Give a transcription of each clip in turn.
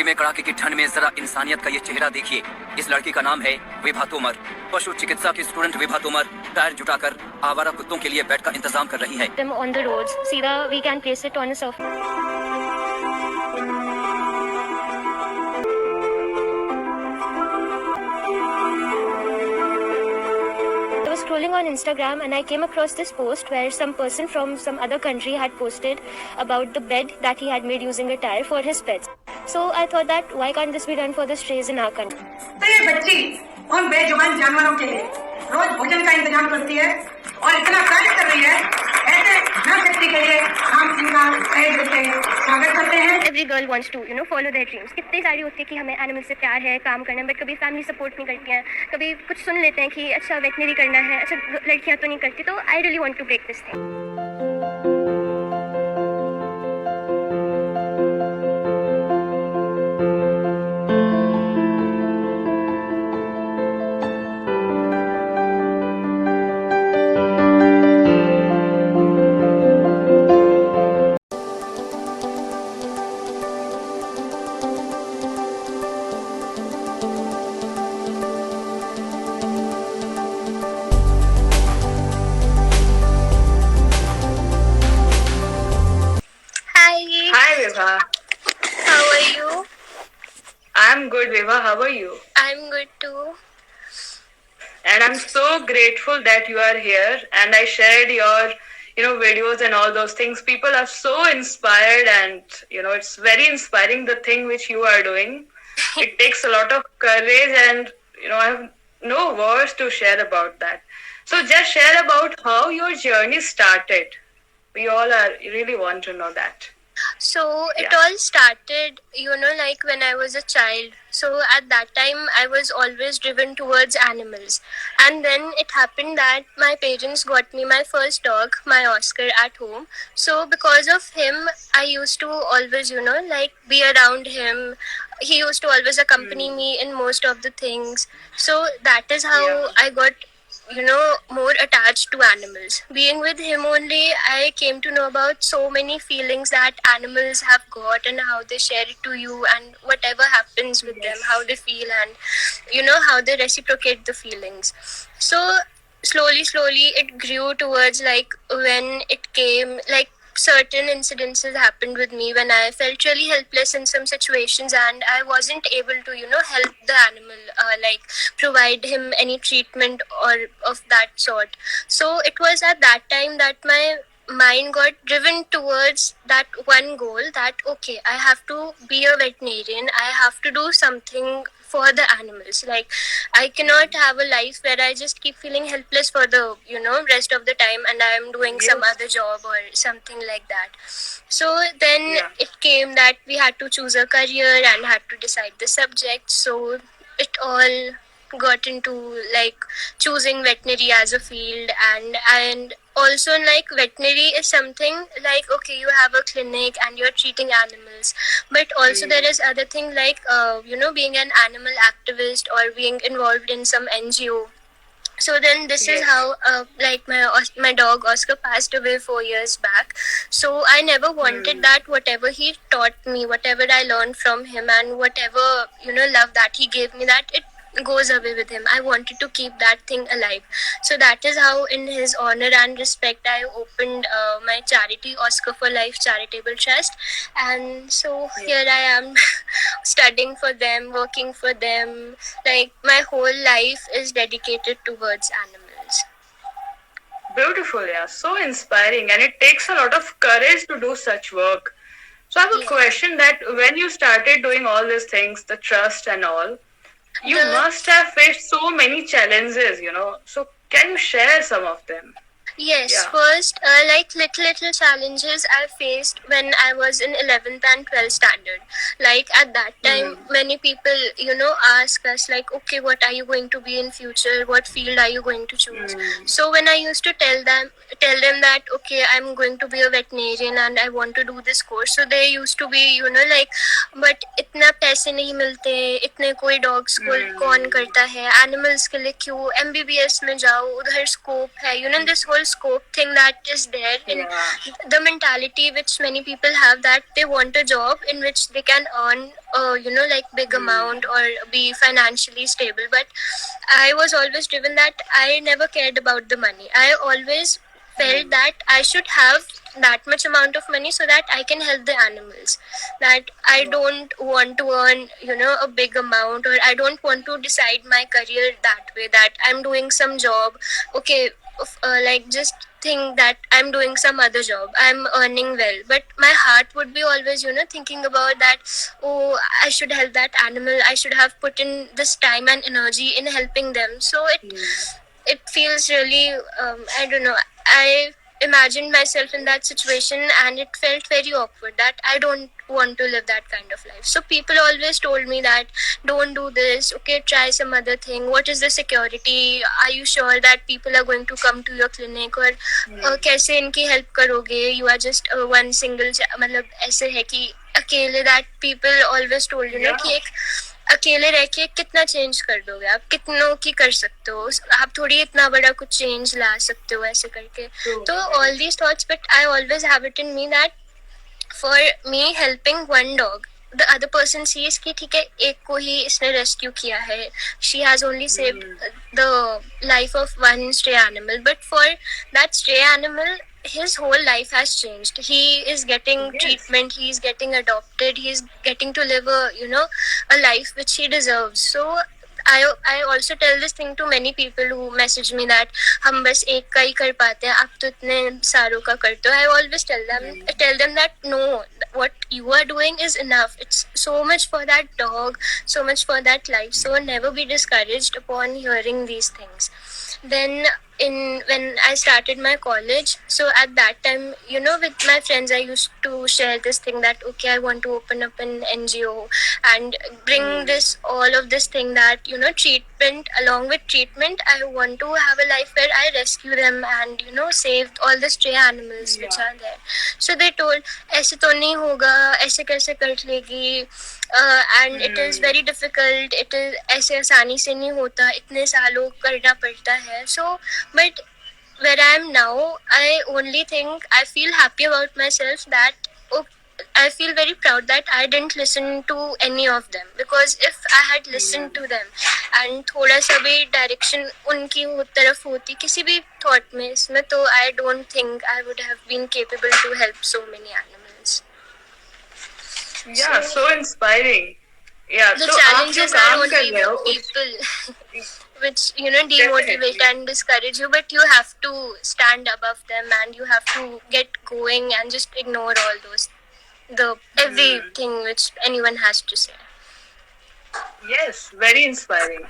दिल्ली में कड़ाके की ठंड में जरा इंसानियत का ये चेहरा देखिए। इस लड़की का नाम है विभा तोमर। पशु चिकित्सा की स्टूडेंट विभा तोमर टायर जुटाकर आवारा कुत्तों के लिए बेड का इंतजाम कर रही है। On the roads, सीधा we can place it on a surface. I was scrolling on Instagram and I came across this post where some person from some other country had posted about the bed that he had made using a tire for his pets. So I thought that why can't this be done for the strays in our country? तो ये बच्ची उन बेजुबान जानवरों के लिए रोज भोजन का इंतजाम करती है और इतना कार्य कर रही है, ऐसे धन शक्ति के लिए हम इनका तहे दिल से स्वागत करते हैं। Every girl wants to, follow their dreams. कितनी सारी होती है कि हमें एनिमल से प्यार है, काम करना है, बट कभी फैमिली सपोर्ट नहीं करती हैं, कभी कुछ सुन लेते हैं कि अच्छा वेटनरी करना है, अच्छा लड़कियां तो नहीं करती, तो I really want to break this thing. Hi Vibha. How are you? I'm good Vibha. How are you? I'm good too. And I'm so grateful that you are here and I shared your videos and all those things. People are so inspired and it's very inspiring the thing which you are doing. It takes a lot of courage and I have no words to share about that. So just share about how your journey started. We all really want to know that. So it all started, like when I was a child. So at that time, I was always driven towards animals. And then it happened that my parents got me my first dog, my Oscar, at home. So because of him, I used to always, be around him. He used to always accompany me in most of the things. So that is how I got more attached to animals. Being with him only, I came to know about so many feelings that animals have got and how they share it to you and whatever happens with them, how they feel and how they reciprocate the feelings. So slowly it grew towards when it came certain incidences happened with me when I felt really helpless in some situations and I wasn't able to help the animal, provide him any treatment or of that sort. So it was at that time that my mind got driven towards that one goal, that okay, I have to be a veterinarian, I have to do something for the animals. I cannot have a life where I just keep feeling helpless for the rest of the time and I am doing some other job or something like that. So then it came that we had to choose a career and had to decide the subject. So it all got into choosing veterinary as a field and also veterinary is something okay, you have a clinic and you're treating animals, but also there is other thing being an animal activist or being involved in some NGO. So then this is how my dog Oscar passed away 4 years back. So I never wanted that whatever he taught me, whatever I learned from him and whatever love that he gave me, that it goes away with him. I wanted to keep that thing alive. So that is how in his honor and respect I opened my charity, Oscar for Life Charitable Trust. And so here I am studying for them, working for them. My whole life is dedicated towards animals. Beautiful, so inspiring, and it takes a lot of courage to do such work. So I have a question, that when you started doing all these things, the trust and all, you must have faced so many challenges, so can you share some of them? Yes, first, little challenges I faced when I was in 11th and 12th standard. At that time, many people, ask us okay, what are you going to be in future? What field are you going to choose? So when I used to tell them that, okay, I'm going to be a veterinarian and I want to do this course. So they used to be, but इतना पैसे नहीं मिलते, इतने कोई dogs को कौन करता है, animals के लिए क्यों, MBBS में जाओ, उधर scope है, this whole social scope thing that is there in the mentality which many people have, that they want a job in which they can earn like big amount or be financially stable. But I was always driven that I never cared about the money. I always felt that I should have that much amount of money so that I can help the animals. That I don't want to earn, a big amount, or I don't want to decide my career that way, that I'm doing some job, okay, like just think that I'm doing some other job, I'm earning well, but my heart would be always, thinking about that, oh, I should help that animal, I should have put in this time and energy in helping them. So it feels really, I don't know, I imagined myself in that situation and it felt very awkward, that I don't want to live that kind of life. So people always told me that don't do this, okay, try some other thing, what is the security, are you sure that people are going to come to your clinic, or kaise इनकी help करोगे, you are just one single मतलब ऐसे है कि अकेले, that people always told कि एक अकेले रह के कितना चेंज कर दोगे आप, कितनों की कर सकते हो आप, थोड़ी इतना बड़ा कुछ चेंज ला सकते हो ऐसे करके. तो all these thoughts, but I always have it in me that for me helping one dog, the other person sees कि ठीक है एक को ही इसने रेस्क्यू किया है, she has only saved the life of one stray animal, but for that stray animal his whole life has changed. He is getting treatment, he is getting adopted, he is getting to live a life which he deserves. So I also tell this thing to many people who message me that हम बस एक का ही कर पाते हैं, आप तो इतने सारों का करते हो. I always tell them that no, what you are doing is enough. It's so much for that dog, so much for that life. So never be discouraged upon hearing these things. Then when I started my college, so at that time, with my friends, I used to share this thing that okay, I want to open up an NGO and bring all of this thing that treatment, along with treatment, I want to have a life where I rescue them and save all the stray animals which are there. So they told ऐसे तो नहीं होगा, ऐसे कैसे कर लेगी, and it is very difficult, it is ऐसे आसानी से नहीं होता, इतने सालों करना पड़ता है. So but where I am now, I only think I feel happy about myself that I feel very proud that I didn't listen to any of them, because if I had listened to them and थोड़ा सा भी direction उनकी तरफ होती किसी भी thought में इसमें, तो I don't think I would have been capable to help so many animals. Yeah, so inspiring. Yeah, the so challenges are only the people which demotivate and discourage you, but you have to stand above them and you have to get going and just ignore all those everything which anyone has to say. Yes, very inspiring.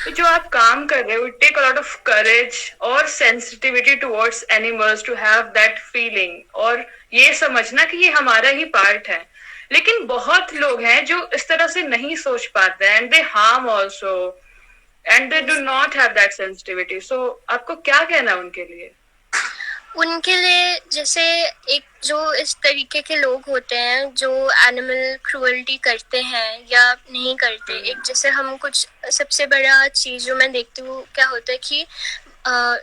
तो जो आप काम कर रहे हो, it take a lot of courage और sensitivity towards animals to have that feeling, और ये समझना कि ये हमारा ही पार्ट है. लेकिन बहुत लोग हैं जो इस तरह से नहीं सोच पाते हैं, and they harm also, and they do not have that sensitivity. So आपको क्या कहना है उनके लिए? उनके लिए जैसे एक जो इस तरीके के लोग होते हैं जो एनिमल क्रूअल्टी करते हैं या नहीं करते, एक जैसे हम कुछ सबसे बड़ा चीज जो मैं देखती हूँ क्या होता है कि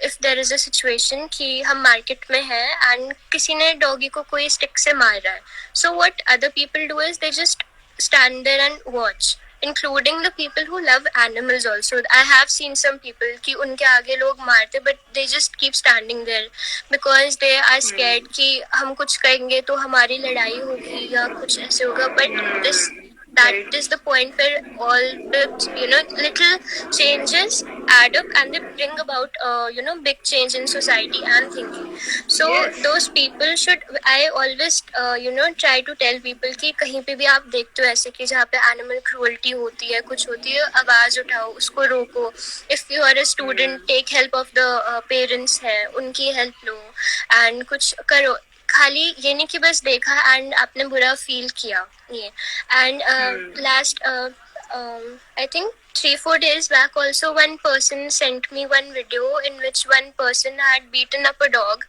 if there is a situation कि हम मार्केट में हैं एंड किसी ने डॉगी को कोई स्टिक से मार रहा है, so what other people do is they just stand there and watch, including the people who love animals also. I have seen some people कि उनके आगे लोग मारते, but they just keep standing there because they are scared कि हम कुछ करेंगे तो हमारी लड़ाई होगी या कुछ ऐसे होगा. But that is the point where all the little changes add up and they bring about big change in society and thinking. So those people should, I always try to tell people कि कहीं पे भी आप देखते हो ऐसे कि जहाँ पे animal cruelty होती है, कुछ होती है, आवाज उठाओ, उसको रोको. If you are a student, take help of the parents है, उनकी help लो and कुछ करो. खाली ये नहीं कि बस देखा एंड आपने बुरा फील किया ये. And last I think 3-4 days back also one person sent me one video in which one person had beaten up a dog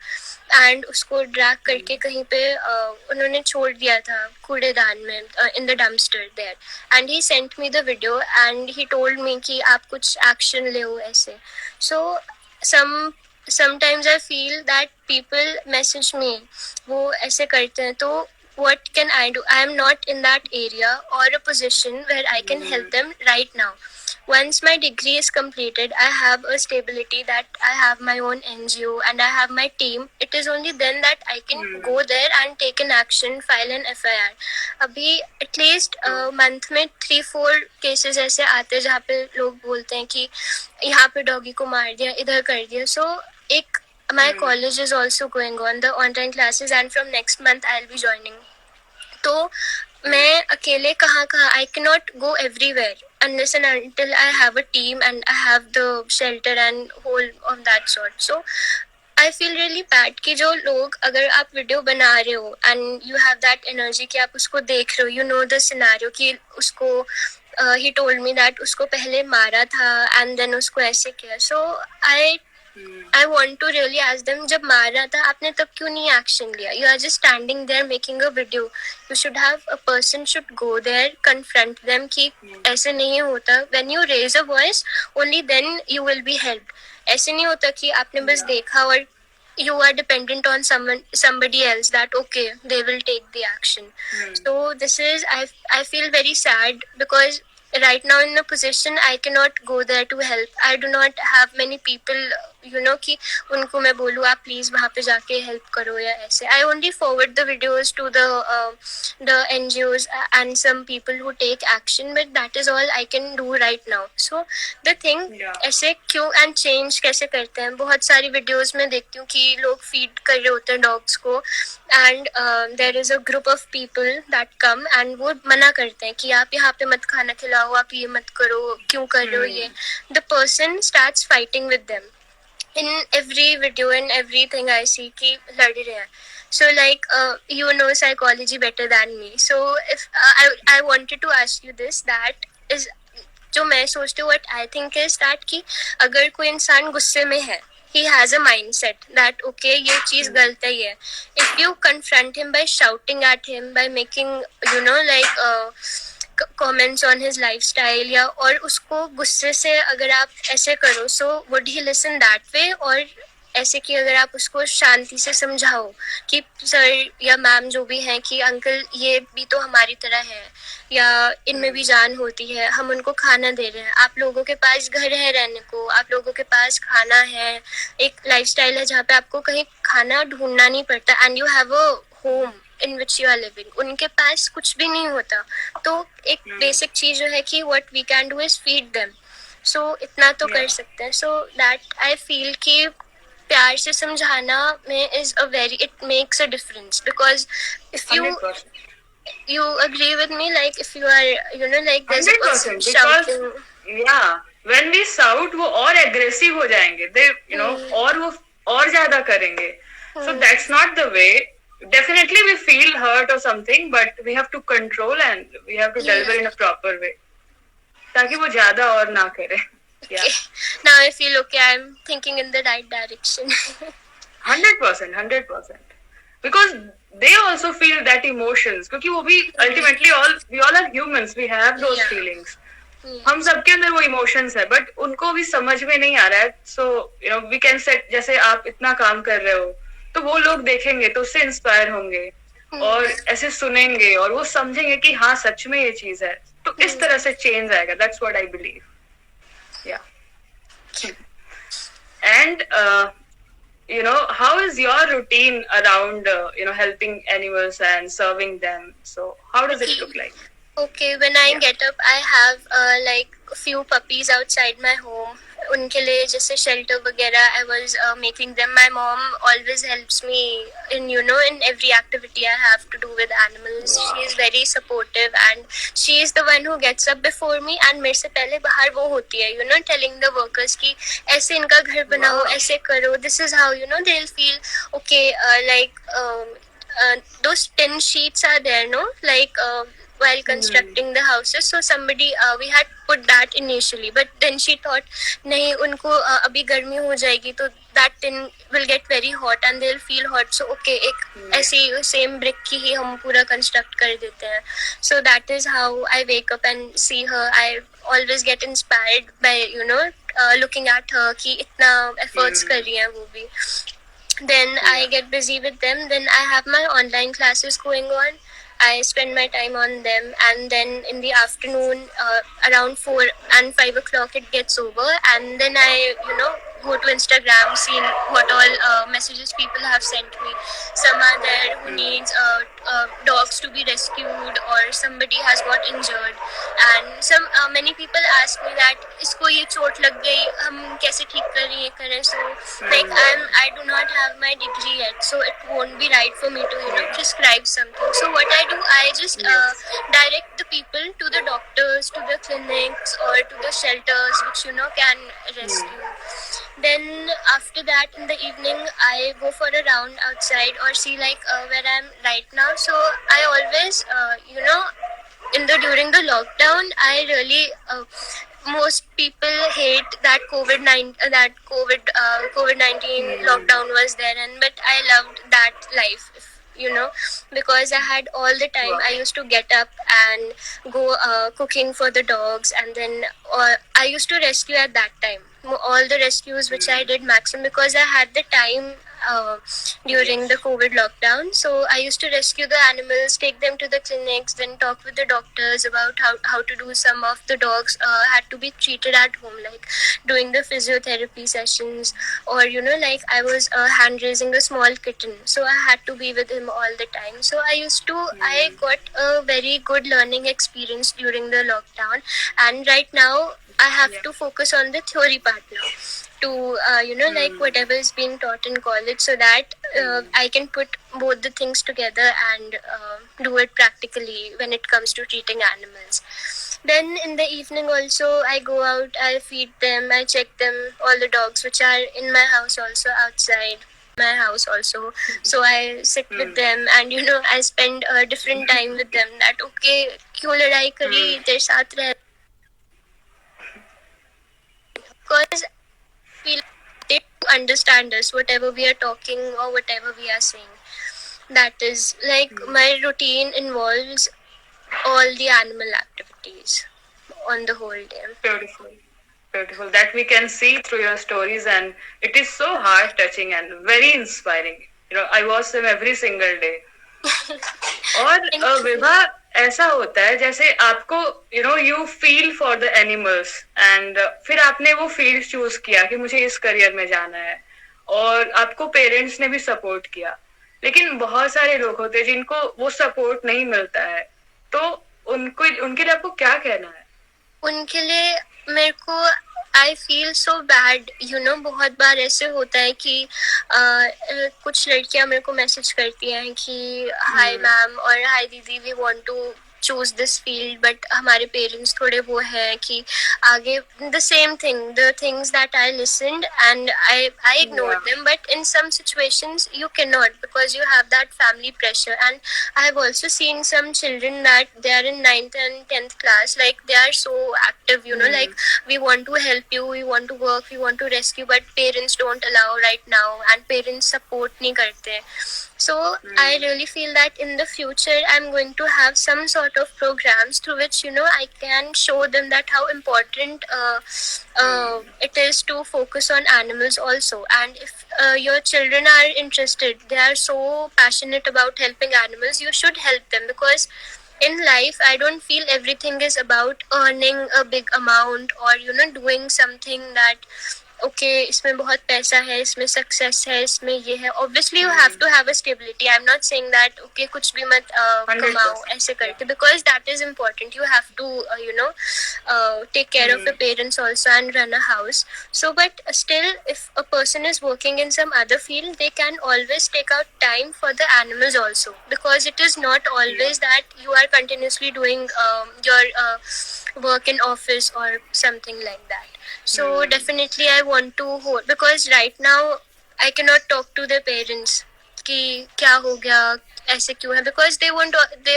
and उसको ड्रैग करके कहीं पे उन्होंने छोड़ दिया था कूड़ेदान में, in the dumpster there, and he sent me the video and he told me कि आप कुछ एक्शन ले ऐसे. So some sometimes I feel that people message me, वो ऐसे करते हैं, तो what can I do? I am not in that area or a position where I can help them right now. Once my degree is completed, I have a stability that I have my own NGO and I have my team. It is only then that I can go there and take an action, file an FIR. अभी at least month में 3-4 cases ऐसे आते हैं जहाँ पे लोग बोलते हैं कि यहाँ पे डॉगी को मार दिया, इधर कर दिया. So एक my college is also going on the online classes and from next month I'll be joining. तो मैं अकेले कहाँ I cannot go everywhere unless and until I have a team and I have the shelter and whole of that sort. So I feel really bad कि जो लोग अगर आप video बना रहे हो and you have that energy कि आप उसको देख रहे हो, you know the scenario कि उसको he told me that उसको पहले मारा था and then उसको ऐसे किया. So I want to really ask them, जब मार रहा था आपने तब क्यों नहीं एक्शन लिया? You are just standing there making a video. You should have a person should go there, confront them कि ऐसे नहीं होता. When you raise a voice, only then you will be helped. ऐसे नहीं होता कि आपने बस देखा और you are dependent on somebody else that okay they will take the action. So this is I feel very sad because right now in a position I cannot go there to help. I do not have many people कि उनको मैं बोलूँ आप please वहाँ पे जाके help करो या ऐसे. I only forward the videos to the NGOs and some people who take action, but that is all I can do right now. So the thing ऐसे क्यों and change कैसे करते हैं? बहुत सारी videos में देखती हूँ कि लोग feed कर रहे होते हैं dogs को and there is a group of people that come and वो मना करते हैं कि आप यहाँ पे मत खाना खिलाओ, आप ये मत करो, क्यों कर रहे हो ये. The person starts fighting with them. In every video and everything I see कि लड़ रहे हैं. So like you know psychology better than me. So if I wanted to ask you this, that is जो मैं सोचती हूँ, what I think is that कि अगर कोई इंसान गुस्से में है, he has a mindset that okay ये चीज गलत है ये. If you confront him by shouting at him, by making like comments on his lifestyle या और उसको गुस्से से अगर आप ऐसे करो, so would he listen that way? और ऐसे कि अगर आप उसको शांति से समझाओ कि सर या मैम जो भी हैं कि अंकल ये भी तो हमारी तरह है या इनमें भी जान होती है, हम उनको खाना दे रहे हैं, आप लोगों के पास घर है रहने को, आप लोगों के पास खाना है, एक लाइफस्टाइल है जहाँ पे आपको कहीं खाना ढूंढना नहीं पड़ता and you have a home in which you are living. उनके पास कुछ भी नहीं होता. तो एक बेसिक चीज जो है कि what we can do is feed them. So इतना तो कर सकते हैं. So that I feel कि प्यार से समझाना में is a very, it makes a difference because if you 100%. you agree with me, like if you are like there's a 100% person because shouting. when we shout वो और aggressive हो जाएंगे, they और वो और ज्यादा करेंगे. So that's not the way. Definitely we feel hurt or something, but we have to control and we have to deliver in a proper way ताकि वो ज्यादा और ना करे. Okay. Now I feel okay, I'm thinking in the right direction. 100%. Because they also feel that emotions. क्योंकि वो भी ultimately we all are humans. We have those feelings. हम सबके अंदर वो emotions है, but उनको भी समझ में नहीं आ रहा है. So we can set, जैसे आप इतना काम कर रहे हो, तो वो लोग देखेंगे तो उससे इंस्पायर होंगे और ऐसे सुनेंगे और वो समझेंगे कि हाँ सच में ये चीज है. तो इस तरह से चेंज आएगा. That's what I believe. Yeah. And how is your routine around helping animals and serving them? So how does it look like? Okay, when I get up, I have like a few puppies outside my home. उनके लिए जैसे shelter वगैरह I was making them. My mom always helps me in in every activity I have to do with animals. Wow. She is very supportive and she is the one who gets up before me and मेरे से पहले बाहर वो होती है telling the workers कि ऐसे इनका घर बनाओ, ऐसे करो. This is how they'll feel okay. Like those tin sheets are there, no? Like while constructing the houses, so somebody we had put that initially, but then she thought नहीं उनको अभी गर्मी हो जाएगी तो that tin will get very hot and they'll feel hot. So okay, एक ऐसी same brick की ही हम पूरा construct कर देते हैं. So that is how I wake up and see her. I always get inspired by looking at her कि इतना efforts कर रही है वो भी. Then I get busy with them. Then I have my online classes going on. I spend my time on them, and then in the afternoon, around 4 and 5 o'clock, it gets over, and then I, go to Instagram, see what all messages people have sent me. Some are there who needs dogs to be rescued, or somebody has got injured, and many people ask me that इसको ये चोट लग गई, हम कैसे ठीक करें ये करें. So like I do not have my degree yet, so it won't be right for me to prescribe something. So what I do, I just direct the people to the doctors, to the clinics, or to the shelters which can rescue. Then after that, in the evening, I go for a round outside or see like where I'm right now. So I always during the lockdown, I really most people hate that COVID-19 lockdown was there, but I loved that life, because I had all the time. I used to get up and go cooking for the dogs, and then I used to rescue at that time. All the rescues which I did maximum, because I had the time during the COVID lockdown. So I used to rescue the animals, take them to the clinics, then talk with the doctors about how to do. Some of the dogs had to be treated at home, like doing the physiotherapy sessions, or like I was hand raising a small kitten, so I had to be with him all the time. So I got a very good learning experience during the lockdown, and right now I have to focus on the theory part now, to like whatever is being taught in college, so that I can put both the things together and do it practically when it comes to treating animals. Then in the evening also, I go out, I feed them, I check them, all the dogs which are in my house also, outside my house also. So I sit with them, and I spend a different time with them, that okay, क्यों लड़ाई करी, तेरे साथ रह, because feel they understand us, whatever we are talking or whatever we are saying. That is like my routine involves all the animal activities on the whole day. Beautiful. That we can see through your stories, and it is so heart touching and very inspiring. I watch them every single day. और विभा, ऐसा होता है जैसे आपको you feel for the animals, and फिर आपने वो field choose किया कि मुझे इस करियर में जाना है, और आपको पेरेंट्स ने भी सपोर्ट किया. लेकिन बहुत सारे लोग होते हैं जिनको वो सपोर्ट नहीं मिलता है, तो उनके लिए आपको क्या कहना है? उनके लिए मेरे को आई फील सो बैड. बहुत बार ऐसे होता है कि कुछ लड़कियां मेरे को मैसेज करती हैं कि हाय मैम और हाय दीदी, we want to choose this field, but हमारे parents थोड़े वो हैं कि आगे the same thing, the things that I listened and I ignored them, but in some situations you cannot, because you have that family pressure. And I have also seen some children that they are in 9th and 10th class, like they are so active, like we want to help you, we want to work, we want to rescue, but parents don't allow right now, and parents support नहीं करते. So I really feel that in the future I'm going to have some sort of programs through which I can show them that how important it is to focus on animals also. And if your children are interested, they are so passionate about helping animals, you should help them, because in life I don't feel everything is about earning a big amount or doing something that okay, इसमें बहुत पैसा है, इसमें success है, इसमें ये है. Obviously you have to have a stability. I'm not saying that okay, कुछ भी मत कमाओ ऐसे करके, because that is important. You have to take care of the parents also and run a house. So but still, if a person is working in some other field, they can always take out time for the animals also, because it is not always that you are continuously doing your work in office or something like that. So definitely I want to hold, because right now I cannot talk to their parents कि क्या हो गया, ऐसे क्यों है, because they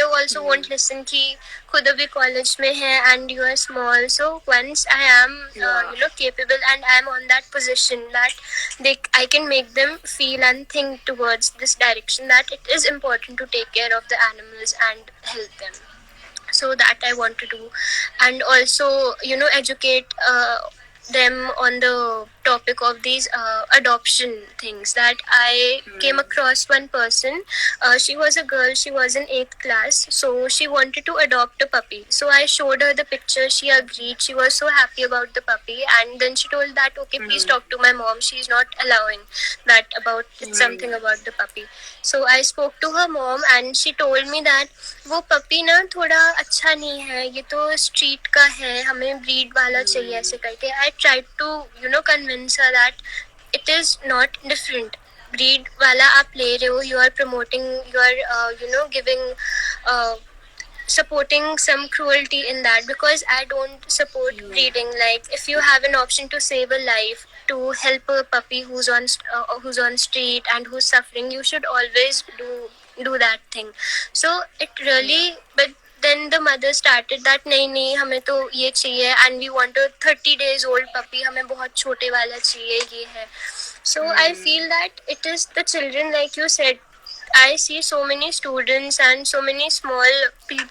also won't listen कि खुद अभी college में है and you are small. So once I am capable and I am on that position that I can make them feel and think towards this direction, that it is important to take care of the animals and help them. So that I want to do. And also educate them on the topic of these adoption things. That I came across one person, she was a girl, she was in 8th class, so she wanted to adopt a puppy. So I showed her the picture, she agreed, she was so happy about the puppy, and then she told that okay, please talk to my mom, she's not allowing that about it's something about the puppy. So I spoke to her mom and she told me that वो puppy ना थोड़ा अच्छा नहीं है, ये तो street का है, हमें ब्रीड वाला चाहिए ऐसे करके. I tried to convince her that it is not different. Breed वाला आप ले रहे हो, you are promoting, you are giving supporting some cruelty in that, because I don't support breeding. Like if you have an option to save a life, to help a puppy who's on street and who's suffering, you should always do that thing. So it really, but then the mother started that नहीं हमें तो ये चाहिए, and we want a 30 days old puppy, हमें बहुत छोटे वाला चाहिए, ये है. So I feel that it is the children, like you said. I see so many students and so many small people,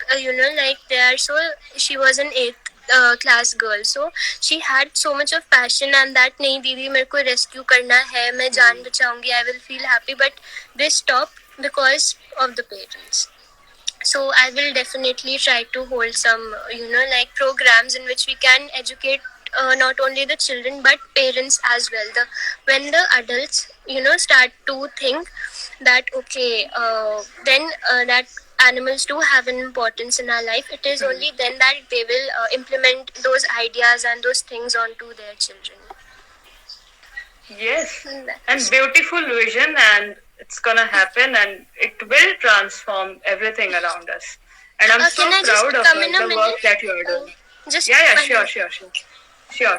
like they are so. She was an 8th class girl, so she had so much of passion and that नहीं दीदी मेरे को rescue करना है, मैं जान बचाऊंगी, I will feel happy, but they stop because of the parents. So I will definitely try to hold some, like programs in which we can educate not only the children but parents as well. When the adults, start to think that okay, then that animals do have an importance in our life, it is only then that they will implement those ideas and those things onto their children. Yes, and beautiful vision, and it's gonna happen, and it will transform everything around us. And I'm so proud of the work that you are doing. Sure.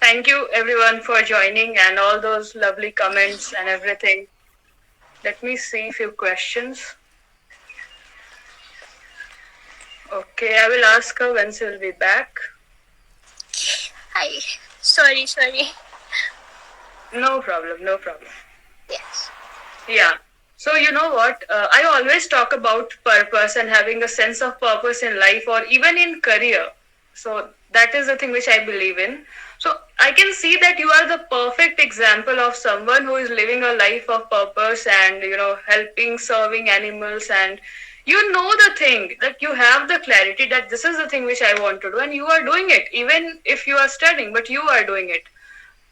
Thank you everyone for joining and all those lovely comments and everything. Let me see a few questions. Okay, I will ask her when she will be back. Hi. Sorry. No problem. Yes. Yeah. So you know what? I always talk about purpose and having a sense of purpose in life or even in career. So that is the thing which I believe in. So I can see that you are the perfect example of someone who is living a life of purpose and, helping, serving animals, and you know the thing that you have the clarity that this is the thing which I want to do, and you are doing it, even if you are studying, but you are doing it.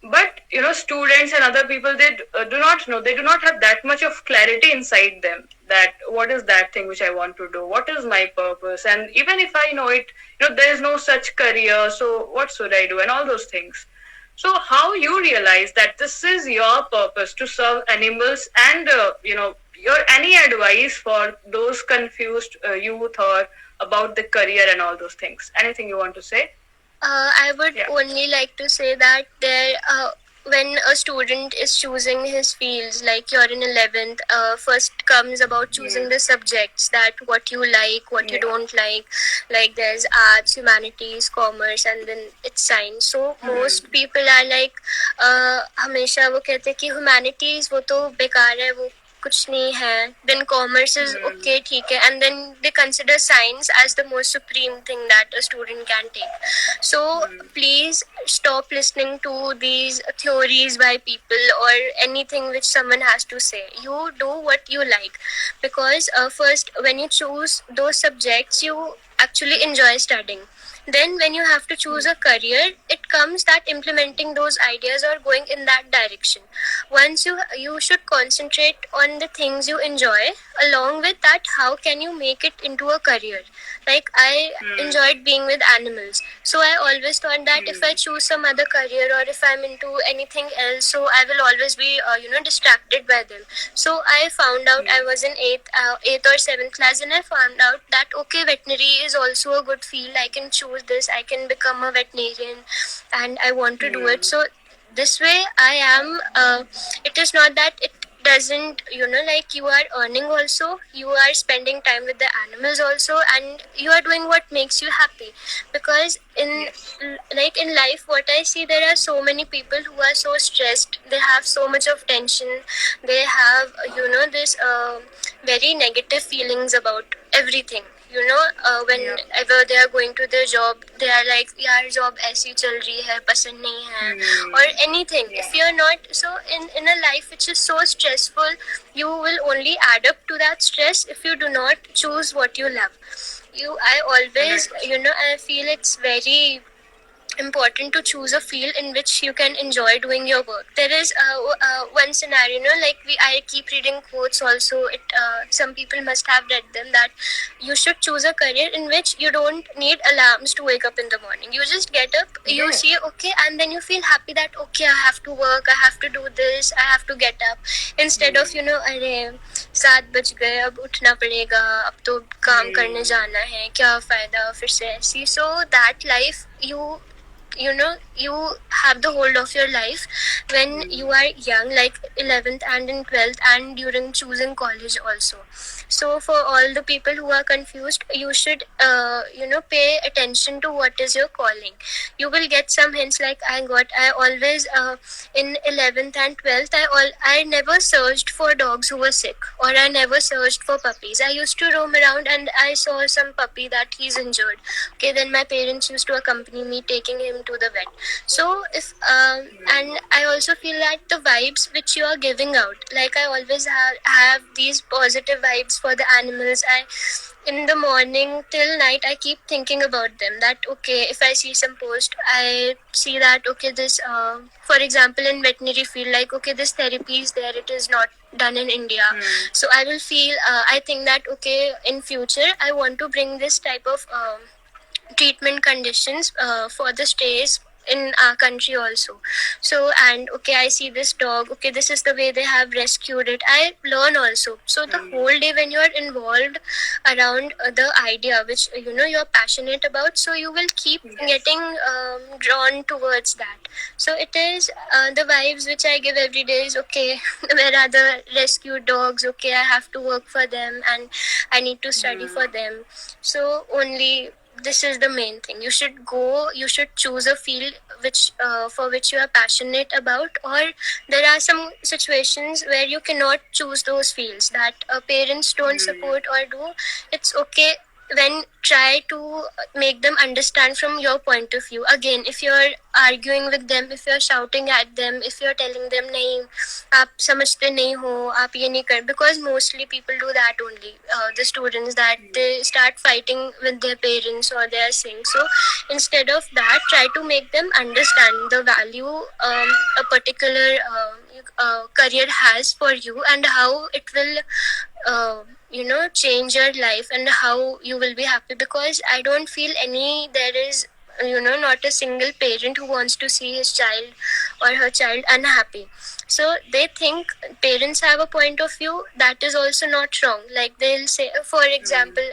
But students and other people, they do not know, they do not have that much of clarity inside them that what is that thing which I want to do, what is my purpose, and even if I know it, there is no such career, so what should I do, and all those things. So how you realize that this is your purpose to serve animals, and your any advice for those confused youth or about the career and all those things, anything you want to say? I would only like to say that when a student is choosing his fields, like you're in 11th, first comes about choosing the subjects, that what you like, what you don't like there's arts, humanities, commerce, and then it's science. So most people are like, हमेशा वो कहते कि humanities वो तो बेकार है, वो कुछ नहीं है, then commerce is okay, ठीक है, and then they consider science as the most supreme thing that a student can take. So please stop listening to these theories by people or anything which someone has to say. You do what you like, because first when you choose those subjects, you actually enjoy studying. Then when you have to choose a career, it comes that implementing those ideas or going in that direction. Once you should concentrate on the things you enjoy. Along with that, how can you make it into a career? Like I enjoyed being with animals, so I always thought that if I choose some other career or if I'm into anything else, so I will always be distracted by them. So I found out, I was in 8th or 7th class, and I found out that okay, veterinary is also a good field. I can choose this, I can become a veterinarian, and I want to do it. So this way I am, it is not that it doesn't, like, you are earning also, you are spending time with the animals also, and you are doing what makes you happy. Because like in life, what I see, there are so many people who are so stressed, they have so much of tension, they have, this very negative feelings about everything. Whenever they are going to their job, they are like, yaar job aisi chal rahi hai, pasand nahi hai, or anything. If you're not, so in a life which is so stressful, you will only add up to that stress if you do not choose what you love. I always, I feel it's very important to choose a field in which you can enjoy doing your work. There is one scenario, like I keep reading quotes also. Some people must have read them, that you should choose a career in which you don't need alarms to wake up in the morning. You just get up, you see, okay, and then you feel happy that, okay, I have to work, I have to do this, I have to get up. Instead of, अरे 7 बज गए, अब उठना पड़ेगा, अब तो काम करने जाना है, क्या फायदा फिर से ऐसी. So that life, you have the hold of your life when you are young, like 11th and in 12th, and during choosing college also. So for all the people who are confused, you should pay attention to what is your calling. You will get some hints. Like I always in 11th and 12th, I never searched for dogs who were sick, or I never searched for puppies. I used to roam around and I saw some puppy that he's injured. Okay, then my parents used to accompany me, taking him to the vet. So if and I also feel that the vibes which you are giving out, like I always have these positive vibes for the animals. In the morning till night, I keep thinking about them, that okay, if I see some post, I see that, okay, this for example in veterinary field, like, okay, this therapy is there, it is not done in India. So I will feel I think that, okay, in future I want to bring this type of treatment conditions for the strays in our country also. So, and okay, I see this dog, okay, this is the way they have rescued it, I learn also. So the whole day when you're involved around the idea which you're passionate about, so you will keep getting drawn towards that. So it is the vibes which I give every day is, okay, where are the rescued dogs, okay, I have to work for them and I need to study for them. So only this is the main thing. You should choose a field which for which you are passionate about, or there are some situations where you cannot choose those fields that parents don't support or do. It's okay when try to make them understand from your point of view. Again, if you're arguing with them, if you're shouting at them, if you're telling them नहीं आप समझते नहीं हो, आप ये नहीं कर, because mostly people do that only, the students, that they start fighting with their parents or they are saying. So instead of that, try to make them understand the value a particular career has for you, and how it will change your life, and how you will be happy. Because I don't feel there is not a single parent who wants to see his child or her child unhappy. So they think parents have a point of view that is also not wrong. Like they'll say, for example,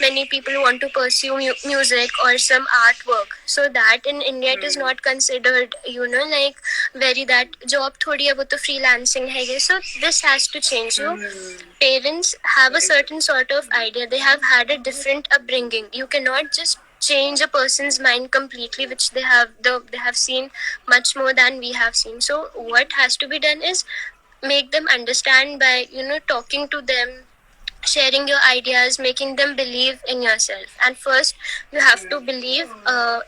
many people want to pursue music or some artwork, so that in India it is not considered like very that job thodi hai, wo to freelancing hai ye. So this has to change. So parents have a certain sort of idea, they have had a different upbringing. You cannot just change a person's mind completely, which they have seen much more than we have seen. So what has to be done is make them understand by talking to them, sharing your ideas, making them believe in yourself. And first you have to believe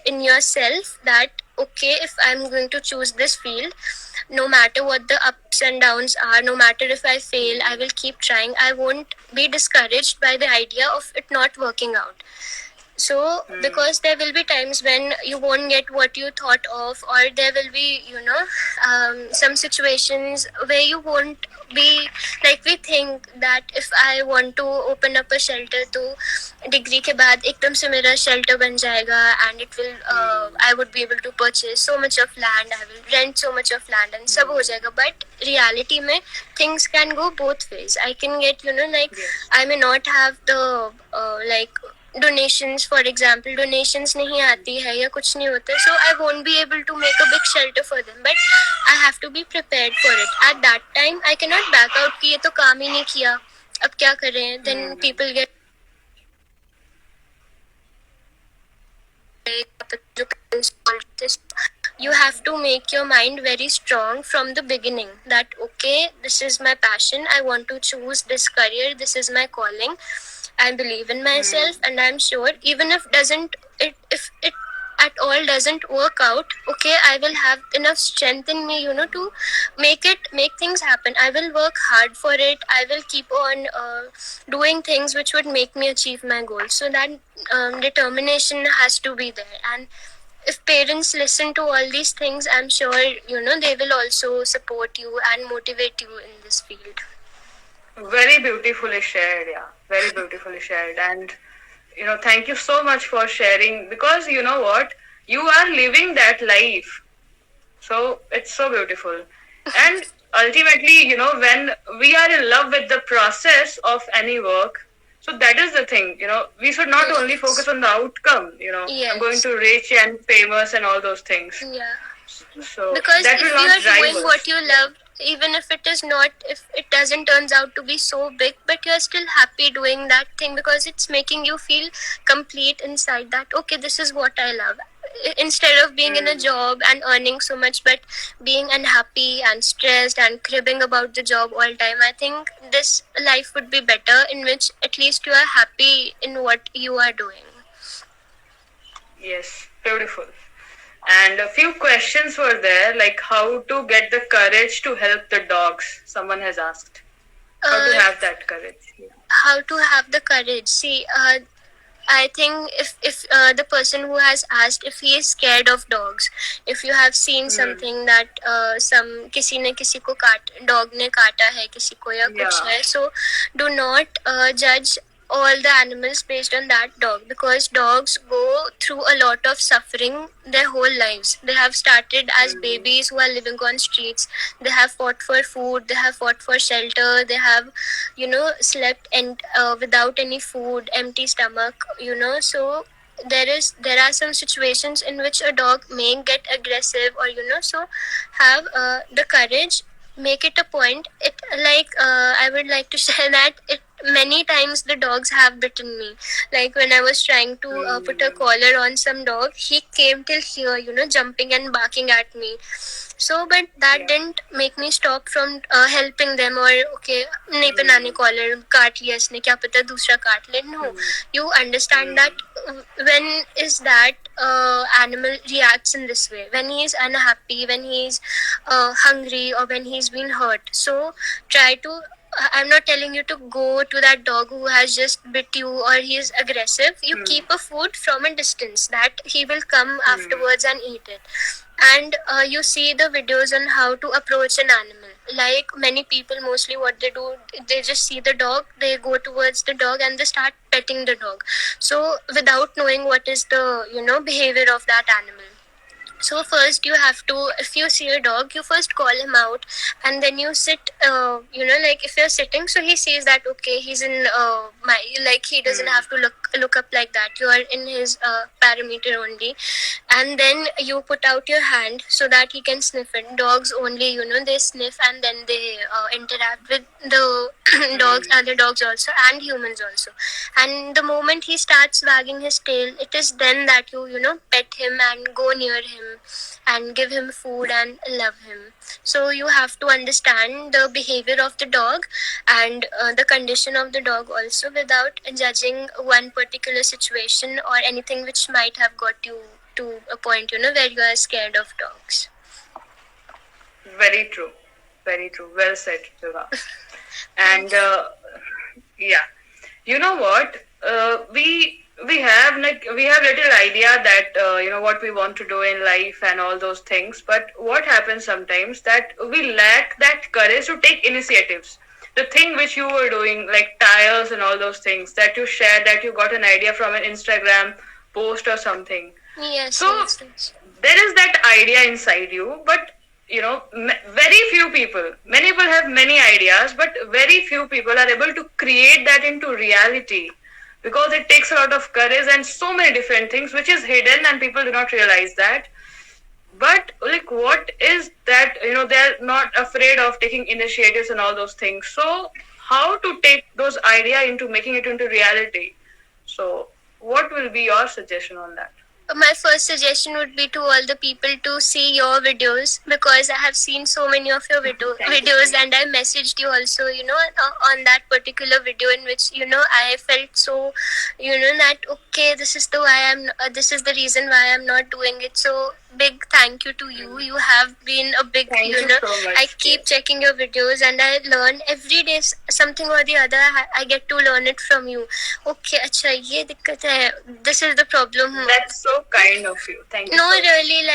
in yourself that, okay, if I'm going to choose this field, no matter what the ups and downs are, no matter if I fail, I will keep trying. I won't be discouraged by the idea of it not working out. So because there will be times when you won't get what you thought of, or there will be some situations where you won't be, like we think that if I want to open up a shelter, to degree ke baad ekdam se mera shelter ban jayega, and it will I would be able to purchase so much of land, I will rent so much of land and sab ho jayega. But reality mein things can go both ways. I can get like I may not have the donations, for example, donations नहीं आती है या कुछ नहीं होता, so I won't be able to make a big shelter for them, but I have to be prepared for it. At that time I cannot back out कि ये तो काम ही नहीं किया, अब क्या करें. Then people get you have to make your mind very strong from the beginning that okay, this is my passion, I want to choose this career, this is my calling, I believe in myself, and I'm sure even if it at all doesn't work out, okay, I will have enough strength in me, to make things happen. I will work hard for it. I will keep on doing things which would make me achieve my goals. So that determination has to be there. And if parents listen to all these things, I'm sure they will also support you and motivate you in this field. Very beautifully shared, yeah. Very beautifully shared. And, thank you so much for sharing, because you know what? You are living that life. So it's so beautiful. And ultimately, when we are in love with the process of any work, so that is the thing, we should not only focus on the outcome, Yes. I'm going to rich and famous and all those things. Yeah. So Because that if will you not are drive doing us. what you love, even if it doesn't turns out to be so big, but you're still happy doing that thing because it's making you feel complete inside, that okay, this is what I love. Instead of being in a job and earning so much but being unhappy and stressed and cribbing about the job all time, I think this life would be better, in which at least you are happy in what you are doing. Yes, beautiful. And a few questions were there, like how to get the courage to help the dogs. Someone has asked. How to have that courage. How to have the courage. See, I think if the person who has asked if he is scared of dogs, if you have seen something that some किसी ने किसी को dog ने काटा है किसी को या कुछ है, so do not judge all the animals based on that dog, because dogs go through a lot of suffering their whole lives. They have started as babies who are living on streets. They have fought for food, they have fought for shelter, they have slept and without any food, empty stomach, so there are some situations in which a dog may get aggressive, or so have the courage, make it a point. It like I would like to share that many times the dogs have bitten me. Like when I was trying to put a collar on some dog, he came till here, jumping and barking at me. So, but that didn't make me stop from helping them, or okay, नहीं बनाने collar, काट लिया इसने, क्या पता दूसरा काट ले. No, you understand that when is that animal reacts in this way, when he is unhappy, when he is hungry, or when he's been hurt. So try to I'm not telling you to go to that dog who has just bit you or he is aggressive. You keep a food from a distance that he will come afterwards and eat it. And you see the videos on how to approach an animal. Like many people, mostly what they do, they just see the dog, they go towards the dog and they start petting the dog. So without knowing what is the behavior of that animal. So first you have to, if you see a dog, you first call him out, and then you sit, like if you're sitting, so he sees that, okay, he's in he doesn't have to look up like that. You are in his parameter only. And then you put out your hand so that he can sniff it. Dogs only, they sniff and then they interact with the dogs, other dogs also, and humans also. And the moment he starts wagging his tail, it is then that you pet him and go near him and give him food and love him. So you have to understand the behavior of the dog and the condition of the dog also, without judging one particular situation or anything which might have got you to a point where you are scared of dogs. Very true, very true. Well said, Vibha. And you know what? We have little idea that what we want to do in life and all those things. But what happens sometimes that we lack that courage to take initiatives. The thing which you were doing, like tires and all those things that you shared, that you got an idea from an Instagram post or something. Yes. So there is that idea inside you, but very few people. Many people have many ideas, but very few people are able to create that into reality. because it takes a lot of courage and so many different things which is hidden and people do not realize that. But like, what is that, they're not afraid of taking initiatives and all those things. So how to take those idea into making it into reality? So what will be your suggestion on that? My first suggestion would be to all the people to see your videos, because I have seen so many of your videos, and I messaged you also, on that particular video, in which, I felt so, that okay, this is this is the reason why I'm not doing it. So big thank you to you. You have been a big, Thank you so much. I keep checking your videos and I learn every day something or the other. I get to learn it from you. Okay, acha, ye dikkat hai. This is the problem. That's so kind of you. Thank you. No, so really,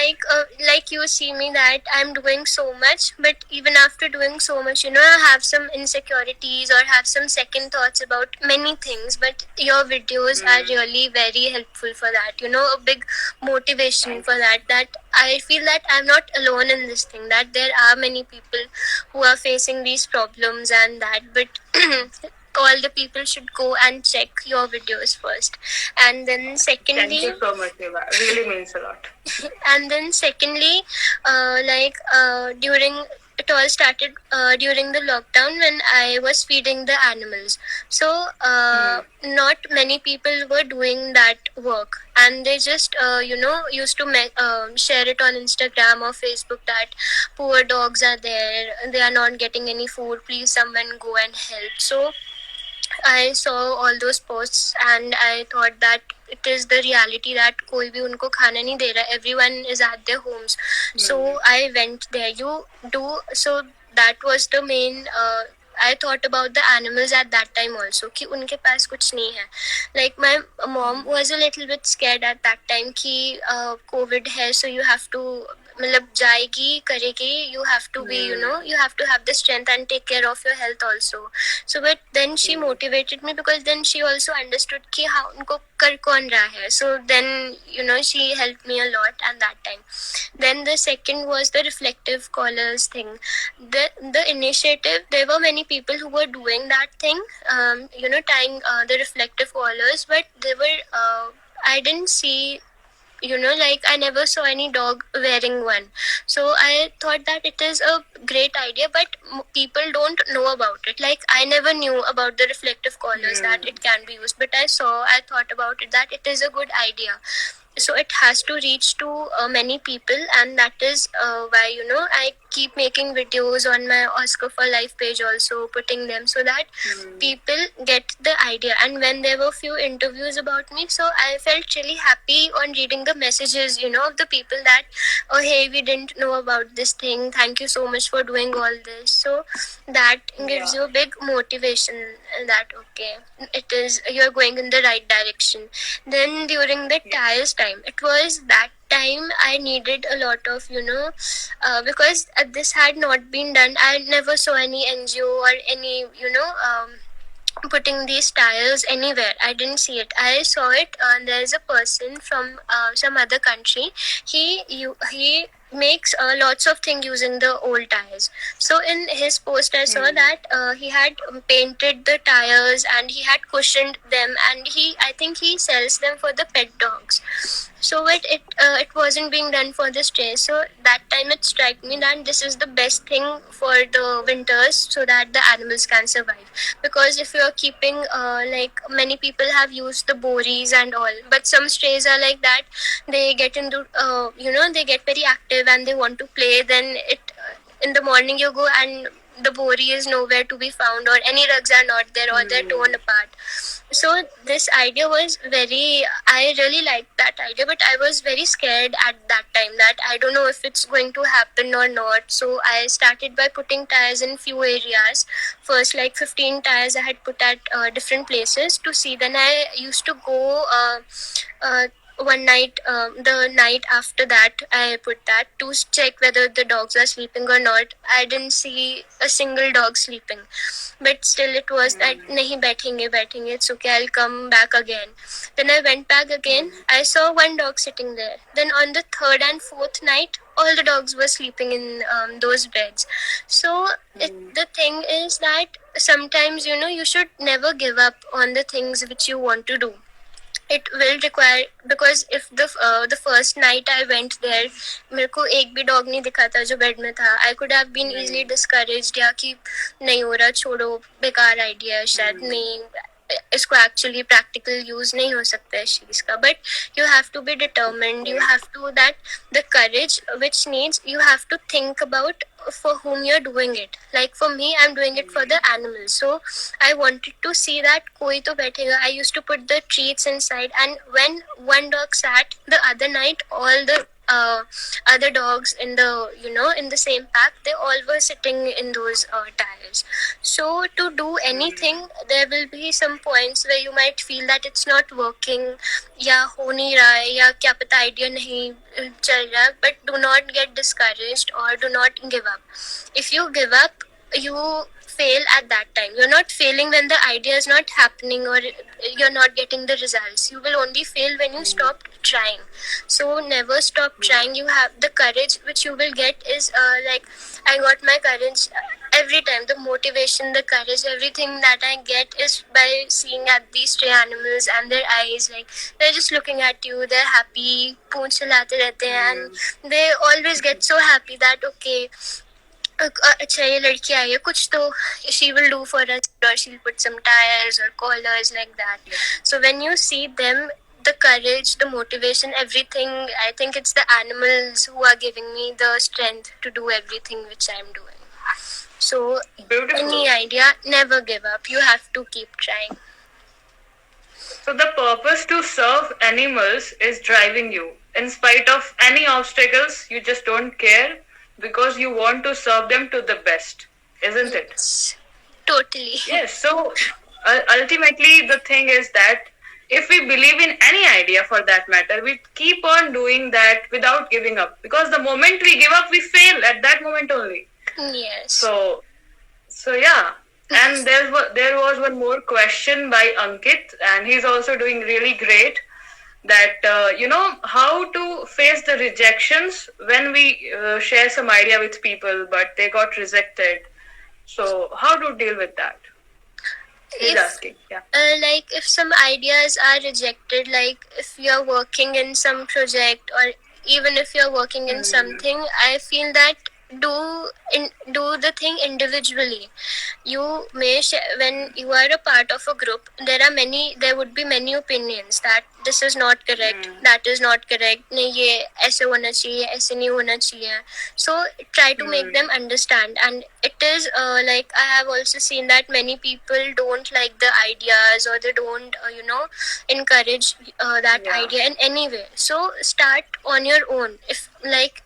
like you see me that I'm doing so much, but even after doing so much, I have some insecurities or have some second thoughts about many things. But your videos are really very helpful for that. A big motivation for that. That I feel that I'm not alone in this thing. That there are many people who are facing these problems and that, but. All the people should go and check your videos first, and then secondly, thank you so much, Vibha. It really means a lot. And then secondly, during it all started during the lockdown when I was feeding the animals. So not many people were doing that work, and they just used to share it on Instagram or Facebook that poor dogs are there, they are not getting any food, please someone go and help. So I saw all those posts and I thought that it is the reality that कोई भी उनको खाना नहीं दे रहा, everyone is at their homes. So I went there. You do so. That was the main. I thought about the animals at that time also कि उनके पास कुछ नहीं है. Like my mom was a little bit scared at that time कि COVID है, so you have to मतलब जाएगी करेगी, you have to be you have to have the strength and take care of your health also. So but then she motivated me, because then she also understood कि हाँ उनको कर कौन रहा है. So then she helped me a lot at that time. Then the second was the reflective collars thing. The initiative, there were many people who were doing that thing, tying the reflective collars, but they were I didn't see, I never saw any dog wearing one. So I thought that it is a great idea, but people don't know about it. Like I never knew about the reflective collars, that it can be used, but I thought about it, that it is a good idea. So it has to reach to many people, and that is why I keep making videos on my Oscar for Life page also, putting them so that people get the idea. And when there were few interviews about me, so I felt really happy on reading the messages of the people that, oh hey, we didn't know about this thing, thank you so much for doing all this. So that gives you a big motivation that okay, it is, you're going in the right direction. Then during the trials time, it was that time I needed a lot of because this had not been done. I never saw any NGO or any putting these tiles anywhere. I didn't see it. I saw it. There's a person from some other country. He makes lots of things using the old tires. So in his post I saw that he had painted the tires and he had cushioned them, and I think he sells them for the pet dogs. So it wasn't being done for the stray. So that time it struck me that this is the best thing for the winters, so that the animals can survive. Because if you are keeping like many people have used the bories and all, but some strays are like that, they get into they get very active and they want to play. Then in the morning you go and the bori is nowhere to be found, or any rugs are not there, or they're torn apart. So this idea was I really liked that idea, but I was very scared at that time that I don't know if it's going to happen or not. So I started by putting tires in few areas. First, like 15 tires I had put at different places to see. Then I used to go one night, the night after that, I put that to check whether the dogs are sleeping or not. I didn't see a single dog sleeping, but still it was that nahi baithenge, it's okay, I'll come back again. Then I went back again. I saw one dog sitting there. Then on the third and fourth night, all the dogs were sleeping in those beds. So the thing is that sometimes, you should never give up on the things which you want to do. It will require, because if the first night I went there, मेरे को एक भी dog नहीं दिखा था जो bed में था. I could have been easily discouraged, या कि नहीं हो रहा, छोड़ो, बेकार आइडिया है, शायद नहीं इसको एक्चुअली प्रैक्टिकल यूज नहीं हो सकता है इस चीज का. But you have to be determined, you have to that the courage which needs, you have to think about for whom you're doing it. Like for me, I'm doing it for the animals, so I wanted to see that koi to baithega. I used to put the treats inside, and when one dog sat the other night, all the other dogs in the in the same pack, they all were sitting in those tires. So to do anything, there will be some points where you might feel that it's not working, या हो नहीं रहा है, या क्या पता idea नहीं चल रहा. But do not get discouraged or do not give up. If you give up, you fail at that time. You're not failing when the idea is not happening or you're not getting the results. You will only fail when you stop trying. So never stop trying. You have the courage which you will get is like I got my courage every time. The motivation, the courage, everything that I get is by seeing at these stray animals and their eyes. Like they're just looking at you, they're happy, poonch chilate rehte hain, and they always get so happy that okay, अच्छा ये लड़की आई है कुछ तो she will do for us, or she'll put some tires or collars like that. So when you see them, the courage, the motivation, everything, I think it's the animals who are giving me the strength to do everything which I'm doing. So Beautiful. Any idea, never give up. You have to keep trying. So the purpose to serve animals is driving you. In spite of any obstacles, you just don't care because you want to serve them to the best, isn't it? Totally. Yes. So ultimately, the thing is that if we believe in any idea for that matter, we keep on doing that without giving up. Because the moment we give up, we fail at that moment only. Yes. So yeah. And there was one more question by Ankit, and he's also doing really great. That how to face the rejections when we share some idea with people, but they got rejected. So how to deal with that? He's asking. Yeah. Like if some ideas are rejected, like if you're working in some project or even if you're working in something, I feel that do the thing individually. You may when you are a part of a group, there would be many opinions that this is not correct, that is not correct, नहीं ये ऐसे होना चाहिए, ऐसे नहीं होना चाहिए. So try to make them understand. And it is like I have also seen that many people don't like the ideas, or they don't encourage that idea in any way. So start on your own. If like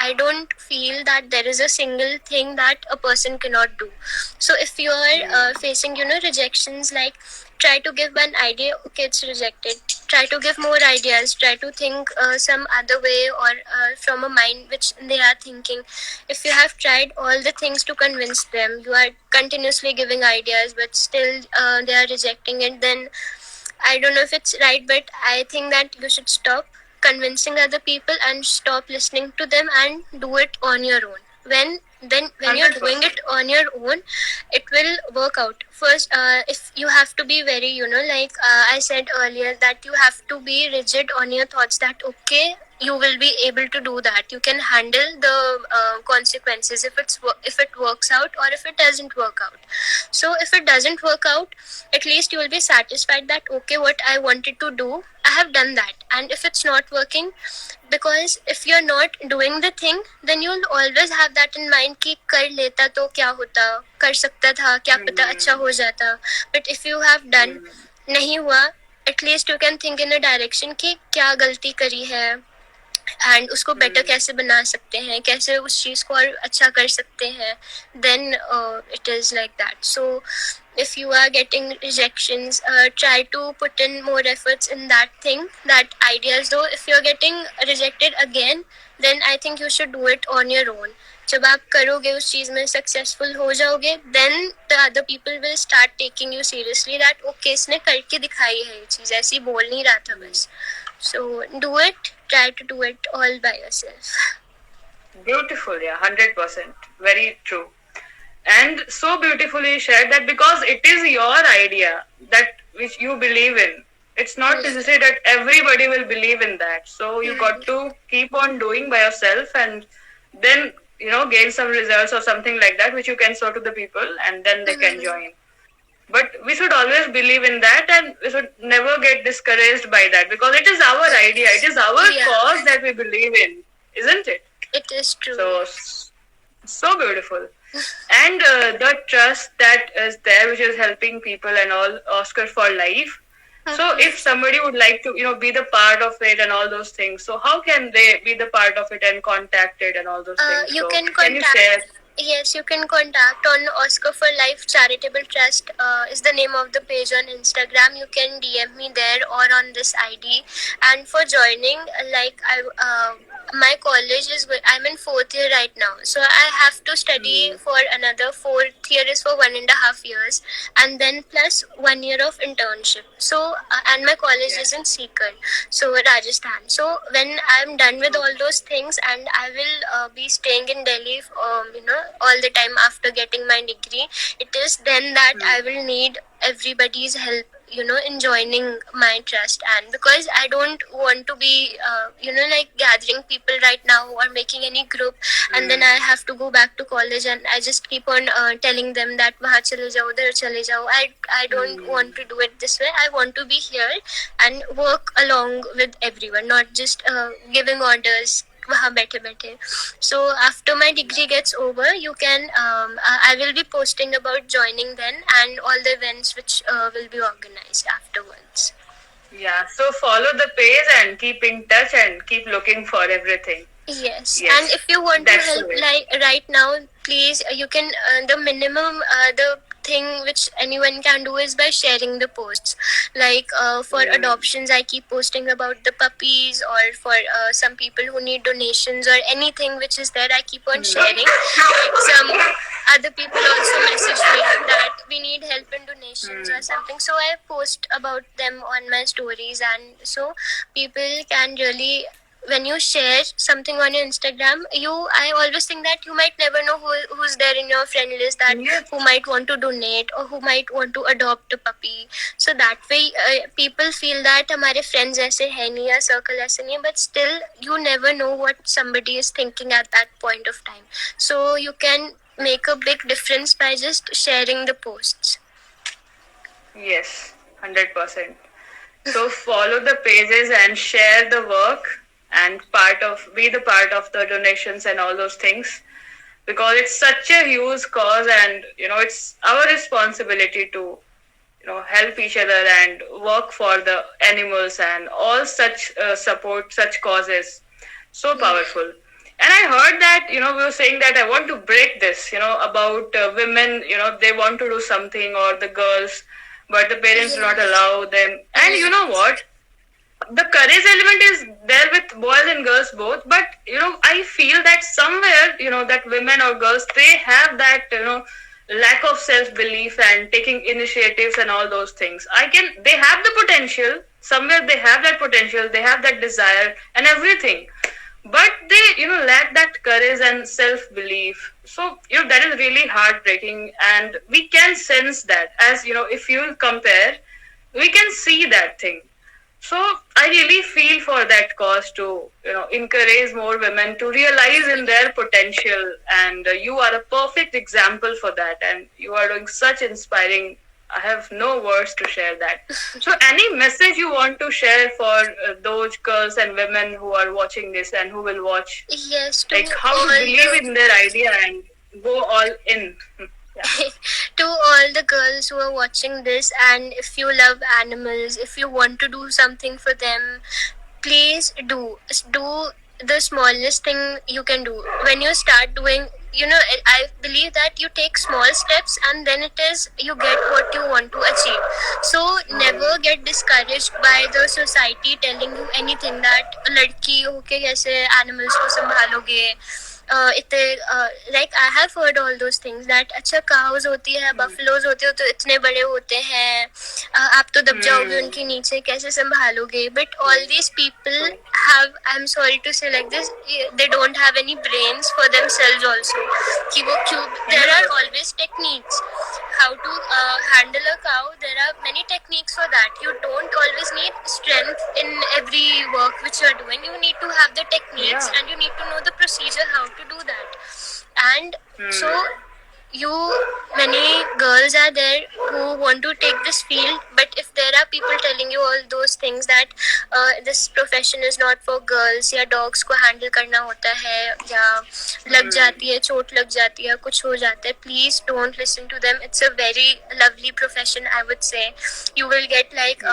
I don't feel that there is a single thing that a person cannot do. So if you are facing rejections, like try to give one idea, okay, it's rejected. Try to give more ideas. Try to think some other way, or from a mind which they are thinking. If you have tried all the things to convince them, you are continuously giving ideas, but still they are rejecting it, then I don't know if it's right, but I think that you should stop convincing other people and stop listening to them and do it on your own. When you're doing it on your own, it will work out. First, if you have to be very like I said earlier, that you have to be rigid on your thoughts, that okay, you will be able to do that, you can handle the consequences if it works out or if it doesn't work out. So if it doesn't work out, at least you will be satisfied that okay, what I wanted to do, I have done that. And if it's not working, because if you're not doing the thing, then you'll always have that in mind कि कर लेता तो क्या होता, कर सकता था, क्या पता अच्छा हो जाता. But if you have done, नहीं हुआ, at least you can think in a direction कि क्या गलती करी है, एंड उसको बेटर कैसे बना सकते हैं, कैसे उस चीज़ को और अच्छा कर सकते हैं. Then it is like that. So if you are getting rejections, try to put in more efforts in that thing, that ideas. Though if you're getting rejected again, then I think you should do it on your own. जब आप करोगे, उस चीज़ में successful हो जाओगे, then the other people will start taking you seriously, that okay, इसने करके दिखाई है ये चीज़, ऐसे ही बोल नहीं रहा था बस. So do it, try to do it all by yourself. Beautiful, yeah, 100%. Very true. And so beautifully shared that because it is your idea that which you believe in. It's not necessary that everybody will believe in that. So you got to keep on doing by yourself and then, gain some results or something like that, which you can show to the people and then they can join. But we should always believe in that and we should never get discouraged by that because it is our idea, it is our cause that we believe in, isn't it? It is true. So beautiful. And the trust that is there, which is helping people and all, Oscar for life. So if somebody would like to, be the part of it and all those things, so how can they be the part of it and contact it and all those things? You so can contact. Can you share? Yes, you can contact on Oscar for Life Charitable Trust is the name of the page on Instagram. You can DM me there or on this ID. And for joining, my college I'm in 4th year right now. So I have to study for another 4th year is for 1.5 years. And then plus 1 year of internship. So, and my college is in Sikar, so Rajasthan. So when I'm done with all those things and I will be staying in Delhi, all the time after getting my degree, it is then that I will need everybody's help, in joining my trust. And because I don't want to be, gathering people right now or making any group and then I have to go back to college and I just keep on telling them that wahan chale jao, udhar chale jao. I don't want to do it this way. I want to be here and work along with everyone, not just giving orders वहाँ बैठे बैठे. So after my degree gets over, you can I will be posting about joining then and all the events which will be organized afterwards. Yeah, so follow the page and keep in touch and keep looking for everything. Yes. And if you want to help, like right now, please, you can the minimum the thing which anyone can do is by sharing the posts. Like for adoptions, I keep posting about the puppies, or for some people who need donations or anything which is there, I keep on sharing. Some other people also message me that we need help in donations or something, so I post about them on my stories. And so people can really, when you share something on your Instagram, I always think that you might never know who's there in your friend list, that who might want to donate or who might want to adopt a puppy. So that way people feel that हमारे friends ऐसे हैं नहीं या circle ऐसे नहीं है, but still you never know what somebody is thinking at that point of time. So you can make a big difference by just sharing the posts. Yes, 100%. So follow the pages and share the work and be the part of the donations and all those things, because it's such a huge cause and it's our responsibility to help each other and work for the animals and all such support such causes. So powerful. And I heard that we were saying that I want to break this about women, they want to do something, or the girls, but the parents do not allow them. And you know what, the courage element is there with boys and girls both, but I feel that somewhere that women or girls, they have that lack of self-belief and taking initiatives and all those things. They have the potential somewhere, they have that potential, they have that desire and everything, but they lack that courage and self-belief. So that is really heartbreaking, and we can sense that, as if you compare, we can see that thing. So I really feel for that cause to encourage more women to realize in their potential, and you are a perfect example for that, and you are doing such inspiring. I have no words to share that. So any message you want to share for those girls and women who are watching this and who will watch? Yes, like how to believe in their idea and go all in. To all the girls who are watching this, and if you love animals, if you want to do something for them, please do the smallest thing you can do. When you start doing, I believe that you take small steps and then it is you get what you want to achieve. So never get discouraged by the society telling you anything that लड़की होके कैसे animals को संभालोगे. Like I have heard all those things that अच्छा cows होती है, buffaloes होते हो तो इतने बड़े होते हैं, आप तो दब जाओगे उनके नीचे, कैसे संभालोगे. But all these people have, I'm sorry to say like this, they don't have any brains for themselves also. कि वो क्यों, there are always techniques how to handle a cow. There are many techniques for that. You don't always need strength in every work which you are doing. You need to have the techniques, and you need to know the procedure how to do that. And so you, many girls are there who want to take this field, but if there are people telling you all those things that this profession is not for girls, या dogs को handle करना होता है, या लग जाती है, चोट लग जाती है, कुछ हो जाता है, please don't listen to them. It's a very lovely profession, I would say. You will get like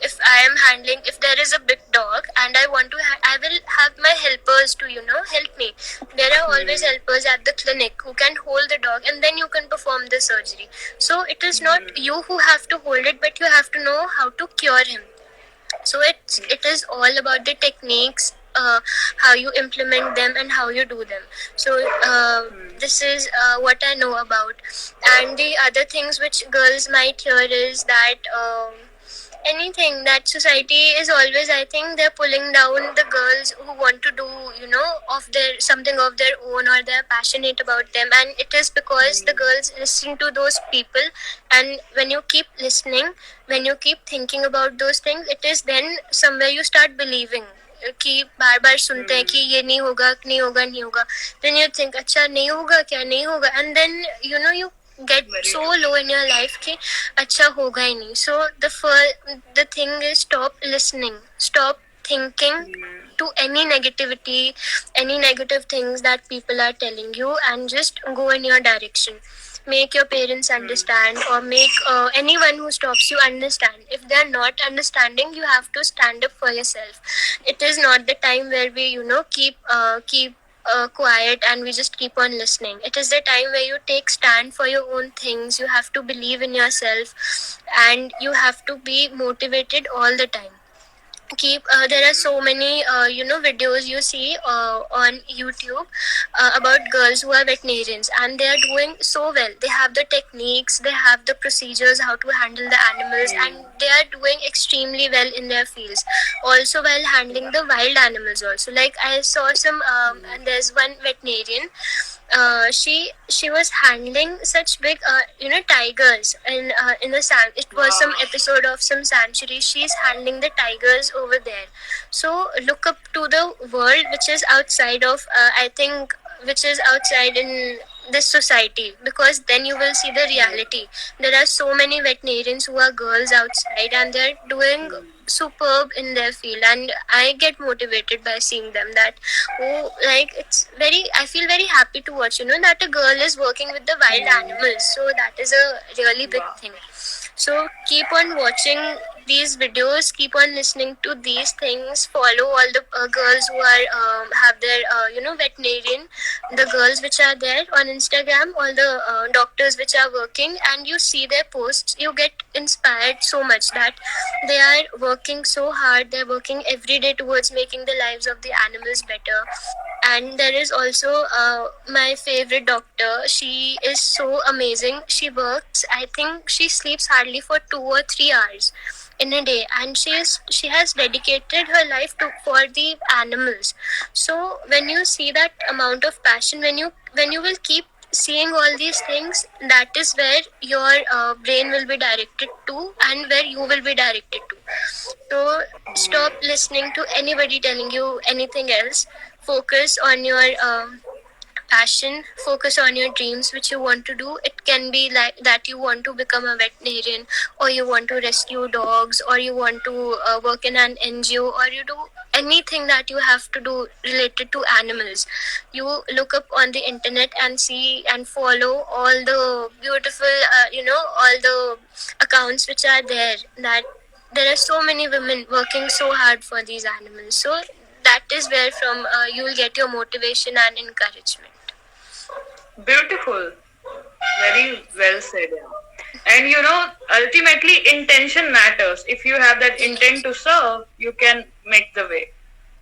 if I am handling, if there is a big dog and I want to I will have my helpers to help me. There are always helpers at the clinic who can hold the dog, and then you can perform the surgery. So it is not you who have to hold it, but you have to know how to cure him. So it is all about the techniques, how you implement them and how you do them. So this is what I know about. And the other things which girls might hear is that anything that society is always, I think they're pulling down the girls who want to do of their something of their own, or they're passionate about them, and it is because the girls listen to those people. And when you keep listening, when you keep thinking about those things, it is then somewhere you start believing कि बार बार सुनते हैं कि ये नहीं होगा, नहीं होगा, नहीं होगा, then you think अच्छा नहीं होगा क्या, नहीं होगा, and then you get so low in your life कि अच्छा होगा ही नहीं. So the thing is, stop listening, stop thinking to any negativity, any negative things that people are telling you, and just go in your direction. Make your parents understand, or make anyone who stops you understand. If they are not understanding, you have to stand up for yourself. It is not the time where we keep quiet and we just keep on listening. It is the time where you take stand for your own things. You have to believe in yourself, and you have to be motivated all the time. There are so many videos you see on YouTube about girls who are veterinarians, and they are doing so well. They have the techniques, they have the procedures how to handle the animals, and they are doing extremely well in their fields. Also while handling the wild animals also, like I saw some and there's one veterinarian, she was handling such big tigers in the sand. It was some episode of some sanctuary. She's handling the tigers over there. So look up to the world which is outside of I think which is outside in this society, because then you will see the reality. There are so many veterinarians who are girls outside, and they're doing superb in their field, and I get motivated by seeing them. That I feel very happy to watch that a girl is working with the wild animals. So that is a really big thing. So keep on watching these videos, keep on listening to these things, follow all the girls who are have their veterinarian, the girls which are there on Instagram, all the doctors which are working, and you see their posts, you get inspired so much that they are working so hard. They're working every day towards making the lives of the animals better. And there is also my favorite doctor. She is so amazing. She works, I think she sleeps hardly for 2 or 3 hours in a day, and she has dedicated her life for the animals. So when you see that amount of passion, when you will keep seeing all these things, that is where your brain will be directed to, and where you will be directed to. So stop listening to anybody telling you anything else. Focus on your passion, focus on your dreams which you want to do. It can be like that you want to become a veterinarian, or you want to rescue dogs, or you want to work in an NGO, or you do anything that you have to do related to animals. You look up on the internet and see and follow all the beautiful all the accounts which are there, that there are so many women working so hard for these animals. So that is where from you will get your motivation and encouragement. Beautiful. Very well said. And ultimately intention matters. If you have that intent to serve, you can make the way.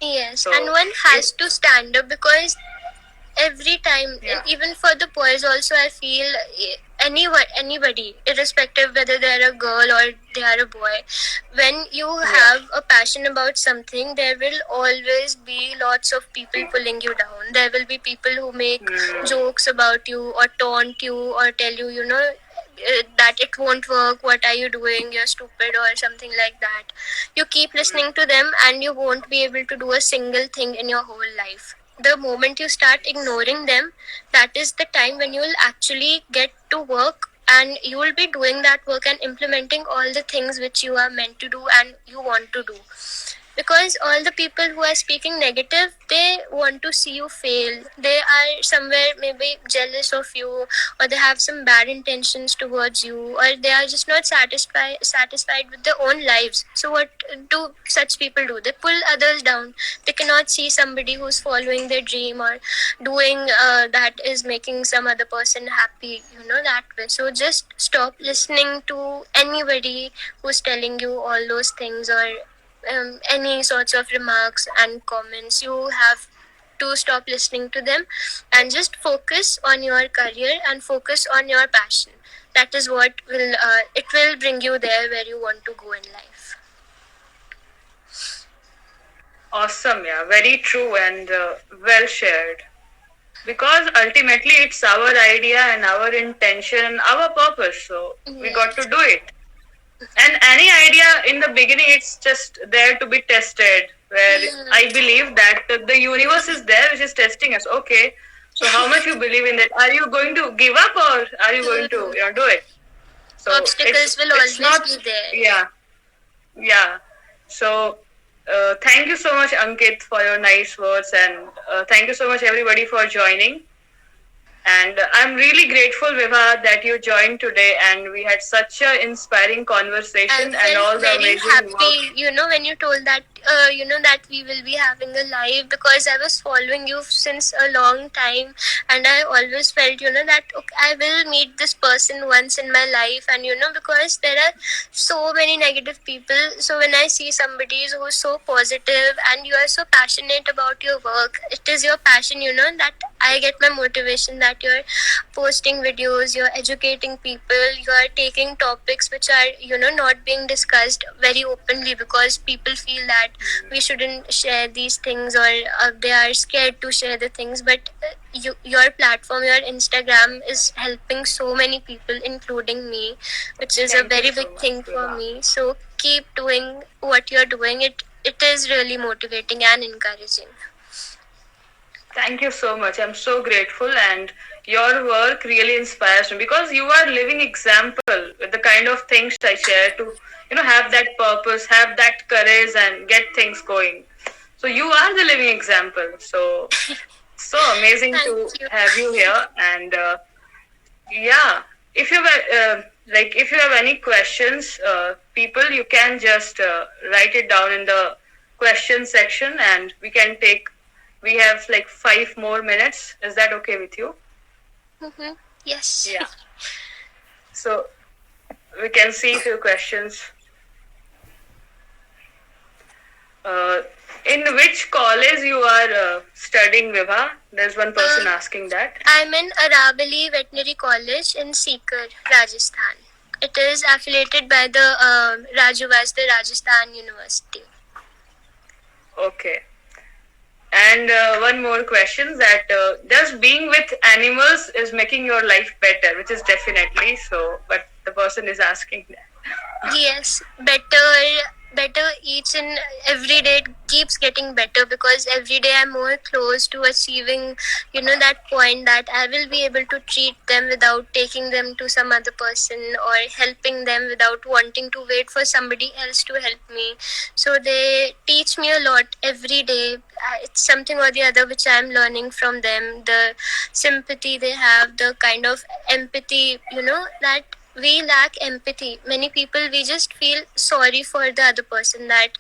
Yes, so, and one has to stand up, because every time, even for the boys also, I feel anybody, irrespective whether they're a girl or they are a boy. When you have a passion about something, there will always be lots of people pulling you down. There will be people who make jokes about you or taunt you or tell you, that it won't work, what are you doing, you're stupid, or something like that. You keep listening to them and you won't be able to do a single thing in your whole life. The moment you start ignoring them, that is the time when you will actually get to work, and you will be doing that work and implementing all the things which you are meant to do and you want to do. Because all the people who are speaking negative, they want to see you fail. They are somewhere maybe jealous of you, or they have some bad intentions towards you, or they are just not satisfied with their own lives. So what do such people do? They pull others down. They cannot see somebody who's following their dream or doing that is making some other person happy, that way. So just stop listening to anybody who's telling you all those things, or any sorts of remarks and comments. You have to stop listening to them and just focus on your career and focus on your passion. That is what will bring you there where you want to go in life. Awesome, yeah, very true and well shared. Because ultimately it's our idea and our intention and our purpose, so we got to do it. And any idea in the beginning, it's just there to be tested, where I believe that the universe is there which is testing us. Okay, so how much you believe in that? Are you going to give up, or are you going to do it? So obstacles will always be there. Yeah. So thank you so much, Ankit, for your nice words, and thank you so much, everybody, for joining. And I'm really grateful, Vibha, that you joined today, and we had such an inspiring conversation and all the amazing happy, work. when you told that, that we will be having a live, because I was following you since a long time, and I always felt, that okay, I will meet this person once in my life, and because there are so many negative people. So when I see somebody who's so positive and you are so passionate about your work, it is your passion, that I get my motivation, that you're posting videos, you're educating people, you're taking topics which are, not being discussed very openly, because people feel that we shouldn't share these things, or they are scared to share the things. But your platform, your Instagram is helping so many people, including me, which is a very big thing for me. So keep doing what you're doing. It is really motivating and encouraging. Thank you so much. I'm so grateful, and your work really inspires me, because you are living example with the kind of things I share to, have that purpose, have that courage, and get things going. So you are the living example. So amazing to have you here. And yeah, if you if you have any questions, people, you can just write it down in the question section, and we can take. We have 5 more minutes. Is that okay with you? Mm-hmm. Yes. Yeah. So we can see a few questions. In which college you are studying, Vibha? There's one person asking that. I'm in Arabali Veterinary College in Sikar, Rajasthan. It is affiliated by the Rajuvas, Rajasthan University. Okay. And one more question, that just being with animals is making your life better, which is definitely so, but the person is asking that. Yes, better each and every day. It keeps getting better, because every day I'm more close to achieving, that point that I will be able to treat them without taking them to some other person, or helping them without wanting to wait for somebody else to help me. So they teach me a lot every day. It's something or the other which I'm learning from them. The sympathy they have, the kind of empathy, that we lack empathy. Many people, we just feel sorry for the other person, that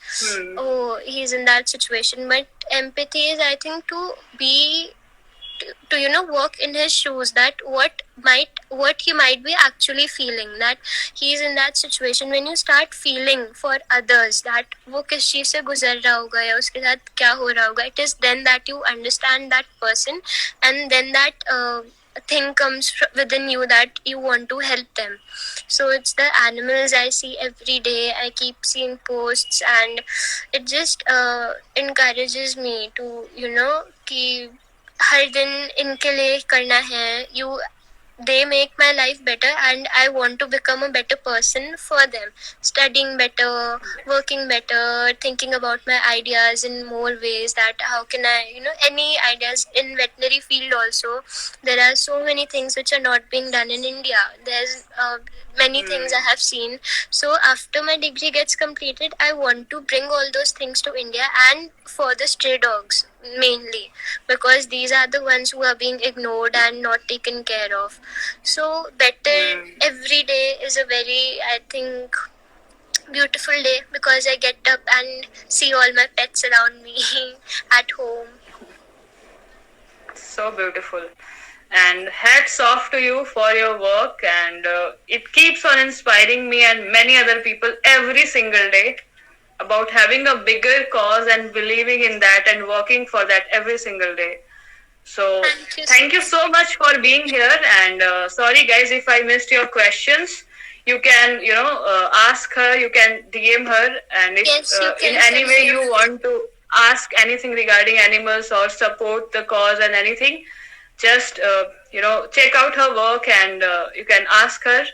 oh, he's in that situation. But empathy is, I think, to be to walk in his shoes, that what he might be actually feeling, that he's in that situation. When you start feeling for others, that वो किस चीज से गुजर रहा होगा या उसके साथ क्या हो रहा होगा, it is then that you understand that person, and then that thing comes within you that you want to help them. So it's the animals I see every day. I keep seeing posts, and it just encourages me to, कि हर दिन इनके लिए करना है. They make my life better, and I want to become a better person for them, studying better, working better, thinking about my ideas in more ways, that how can I, any ideas in veterinary field also. There are so many things which are not being done in India. There's many things I have seen. So after my degree gets completed, I want to bring all those things to India, and for the stray dogs mainly, because these are the ones who are being ignored and not taken care of. So better every day is a very, I think, beautiful day, because I get up and see all my pets around me at home. So beautiful. And hats off to you for your work, and it keeps on inspiring me and many other people every single day about having a bigger cause and believing in that and working for that every single day. So thank you so much for being here, and sorry guys if I missed your questions. You can ask her, you can DM her, and if in any way you want to ask anything regarding animals or support the cause and anything, just check out her work, and you can ask her.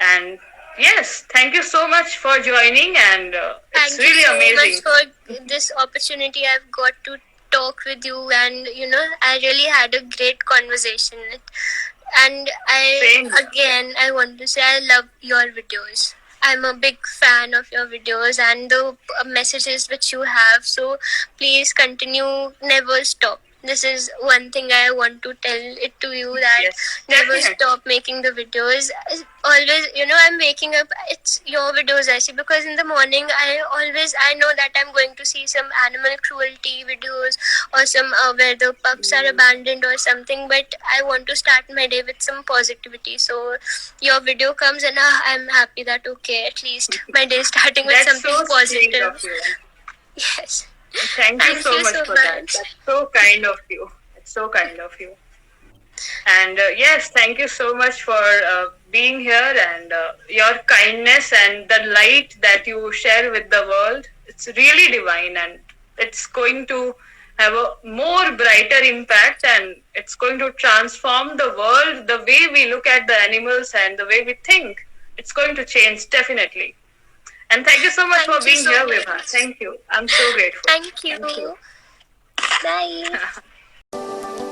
And yes, thank you so much for joining, and it's really amazing. Thank you so much for this opportunity I've got to talk with you, and I really had a great conversation. And I want to say I love your videos. I'm a big fan of your videos and the messages which you have. So please continue, never stop. This is one thing I want to tell it to you, that never stop making the videos. Always, I'm waking up, it's your videos I see, because in the morning I know that I'm going to see some animal cruelty videos, or some where the pups are abandoned or something, but I want to start my day with some positivity. So your video comes, and I'm happy that okay, at least my day is starting with something so positive. Yes. Thank you so much for that. That's so kind of you. It's so kind of you. And yes, thank you so much for being here, and your kindness and the light that you share with the world. It's really divine, and it's going to have a more brighter impact, and it's going to transform the world, the way we look at the animals and the way we think. It's going to change, definitely. And thank you so much for being here, Vibha. Thank you. I'm so grateful. Thank you. Bye.